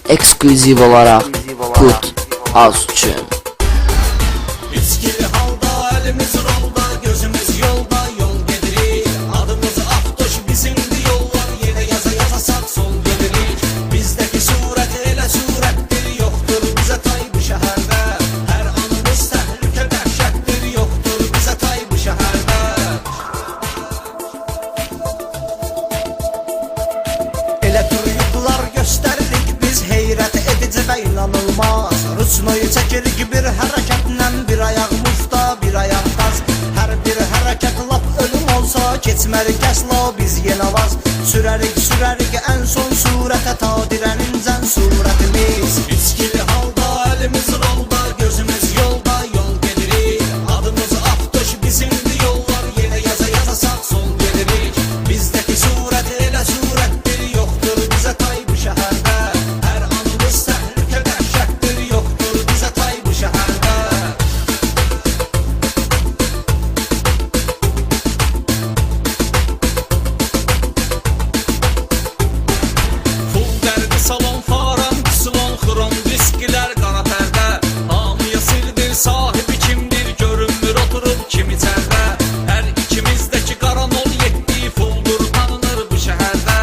Ekskluziv olaraq Kut Az üçün. İçkili halda, elimiz rolda, gözümüz yolda, yol gedirik. Adımız Aktoş, bizimdi yollar, yine yaza yaza sağ sol gedirik. Bizdeki suret elə surettir, yoktur bize tay bu şehirde. Her anımız tehlike dehşettir, yoktur bize tay bu şehirde. Elə turuyuklar gösterdik biz, heyret edici ve inanılmaz. Rusnoyu çekirik bir hareketle, bir ayak mufta, bir ayak taz. Her bir hareket lap ölüm olsa, geçmerik asla biz yine vaz. Sürerik en son surete, ta direnince suretimiz. İçkili halda, elimiz rolda, gözümüz yolda, yol gedirik. Adımız Aktoş, bizimdi yollar, yine yaza yaza sağ sol gedirik. Bizdeki suret elə surettir, yoktur bize tay bu şehirde. Her anımız tehlike dehşettir, yoktur bize tay bu şehirde. Full derdi salon faran, slon krom diskiler qara pərdə. Hamıya sirdir, sahibi kimdir, görünmür oturub kim içərdə. Hər ikimizdəki qaranol yetdi, fuldur tanınır bu şəhərdə.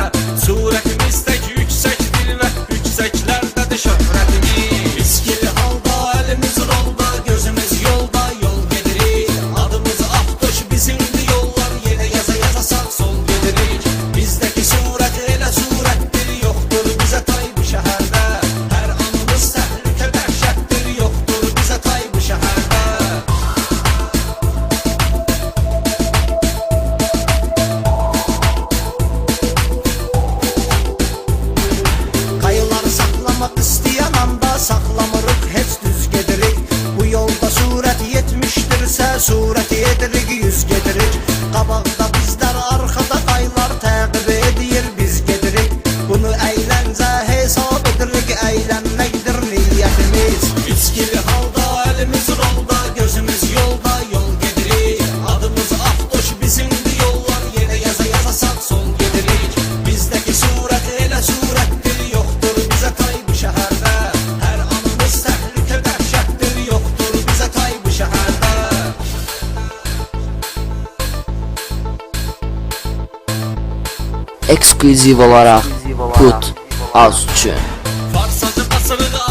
Surətimiz tək yüksəkdir və yüksəklərdədir şöhrətimiz. İçkili halda, elimiz rolda, gözümüz yolda, yol gedirik. Adımız Aktoş, bizimdi yollar, yine yaza yaza sağ sol gedirik. Bizdeki suret elə surettir, yoktur bize tay bu şehirde. Her anımız tehlike dehşettir, yoktur bize tay bu şehirde. Kayılar saklamak isteyen anda, saklamırık heç düz gedirik. Bu yolda suret yetmiştirse, sureti edirik yüz gedirik. Qabaqda bizler, arkada kaylar təqib edir, biz gedirik. Bunu eğlence hesap edirik, eğlenmektir niyetimiz. İçkili halda, elimiz rolda, gözümüz yolda, yol gedirik. Adımız Aktoş, bizimdi yollar, yine yaza yaza sağ sol gedirik. Bizdeki suret elə surettir, yoktur bize tay bu şehirde. Her anımız tehlike dehşettir, yoktur bize tay bu şehirde. Ekskluziv olaraq Kut Az üçün. Farsacı basırıq